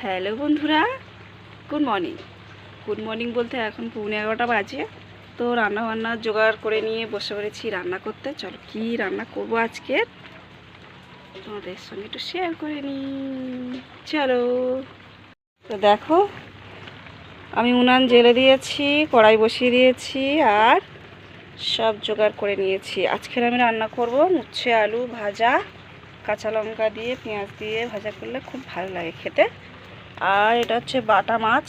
Hello বন্ধুরা, good morning বলতে এখন 11:15 বাজে। তো রান্না বান্না জোগাড় করে নিয়ে বসে পড়েছি রান্না করতে। চলো কি রান্না করব আজকে তোমাদের সঙ্গে একটু শেয়ার করে নিই। চলো, তো দেখো আমি উনান জ্বেলে দিয়েছি, কড়াই বসিয়ে দিয়েছি আর সব জোগাড় করে নিয়েছি। আজকের আমি রান্না করব উচ্ছে আলু ভাজা, কাঁচা লঙ্কা দিয়ে পেঁয়াজ দিয়ে ভাজা করলে খুব ভালো লাগে খেতে। আর এটা হচ্ছে বাটা মাছ।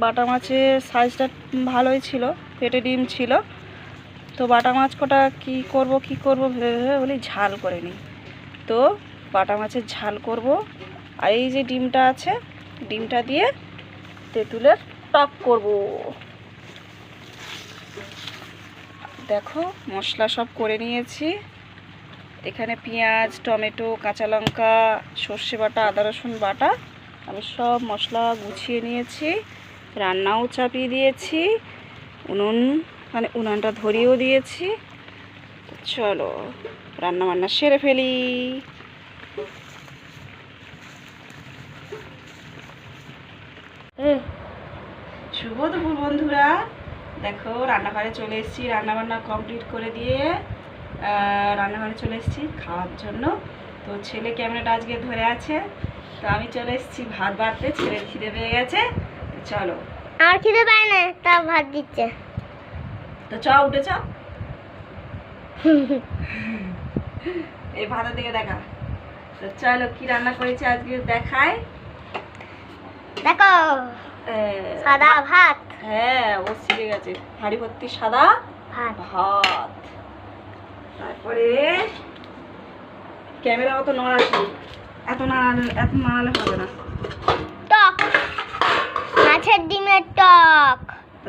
বাটা মাছের সাইজটা ভালোই ছিল, পেটে ডিম ছিল। তো বাটা মাছ কটা কী করব ভেবে বলি ঝাল করে নিই। তো বাটা মাছের ঝাল করব। আর এই যে ডিমটা আছে, ডিমটা দিয়ে তেঁতুলের টক করব। দেখো মশলা সব করে নিয়েছি। এখানে পেঁয়াজ, টমেটো, কাঁচা লঙ্কা, সর্ষে বাটা, আদা রসুন বাটা, আমি সব মশলা গুছিয়ে নিয়েছি। রান্নাও চাপিয়ে দিয়েছি, উনুনটা ধরিয়েও দিয়েছি। চলো রান্না বান্না সেরে ফেলি। শুভ দুপুর বন্ধুরা, দেখো রান্নাঘরে চলে এসেছি। রান্নাবান্না কমপ্লিট করে দিয়ে রান্নাঘরে চলে এসেছি খাওয়ার জন্য। তো ছেলে ক্যামেরাটা আজকে ধরে আছে, তো আমি চলে এসেছি ভাত বাড়তে। ছেলের খিদে পেয়ে গেছে, চলো। আর খিদে পায় না, তা ভাত দিচ্ছে। তো চ উঠে চ, এই ভাতের দিকে দেখা। তো চলো কি রান্না করেছি আজকে দেখায়। দেখো সাদা ভাত। হ্যাঁ ও শিখে গেছে, হাঁড়ি ভর্তি সাদা ভাত। তারপরে ক্যামেরা অত নড়াচ্ছি, এত নাড়ালে হবে না। টক, মাছের ডিমের টক।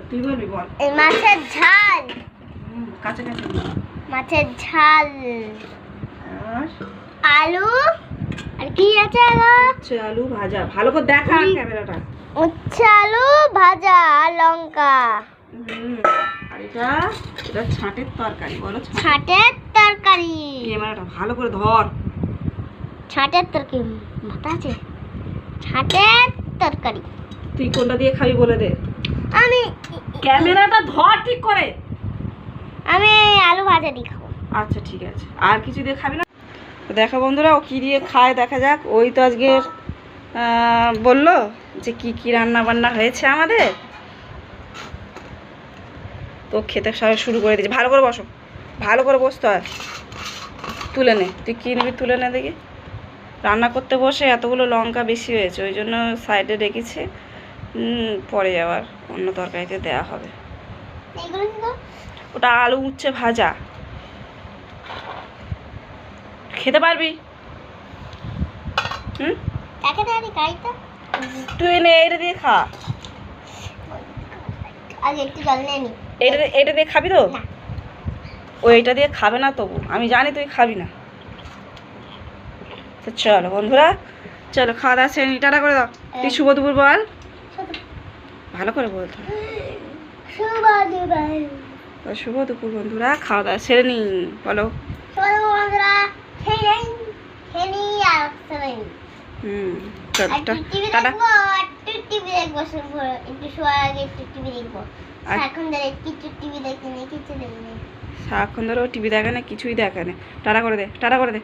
তুই বলবি বল। এই মাছের ঝাল, কাছে কাছে মাছের ঝাল, আর আলু, আর কি আছে উচ্ছে আলু ভাজা। ভালো করে দেখা ক্যামেরাটা। উচ্ছে আলু ভাজা আর লঙ্কা। আর এটা ছাঁটের তরকারি। বলো ছাটের তরকারি। ক্যামেরাটা ভালো করে ধর। ছাটের তরকারি মাথা আছে। ছাটের তরকারি। তুই কোনটা দিয়ে খাবি বলে দে। আমি ক্যামেরাটা ধর ঠিক করে। আমি আলু ভাজা দিয়ে খাবো। আচ্ছা ঠিক আছে, আর কিছু দিয়ে খাবি না? দেখো বন্ধুরা ও কী দিয়ে খায় দেখা যাক। ওই তো আজকে বললো যে কি কি রান্না বান্না হয়েছে আমাদের, তো খেতে শুরু করে দিয়েছে। ভালো করে বসো, ভালো করে বসতে হয়। তুলে নে, তুই কী নিবি তুলে নে দেখি। রান্না করতে বসে এতগুলো লঙ্কা বেশি হয়েছে, ওই জন্য সাইডে রেখেছি। পরে আবার অন্য তরকারিতে দেওয়া হবে। ওটা আলু উচ্ছে ভাজা, খেতে পারবি? তুই এনে এটা দিয়ে খা। এটা দিয়ে খাবি তো? ও এটা দিয়ে খাবে না, তবু আমি জানি তুই খাবি না। তো চলো বন্ধুরা, চলো খাওয়া দাওয়া সেরে নি। টাটা করে দাও। তুই শুভ দুপুর বল, ভালো করে বলতে হবে। শুভ দুপুর বন্ধুরা, খাওয়া দাওয়া সেরে নি, বলো। সারাক্ষণ ধরে টিভি দেখে না, কিছুই দেখে না। টাটা করে দে, টাটা করে দে।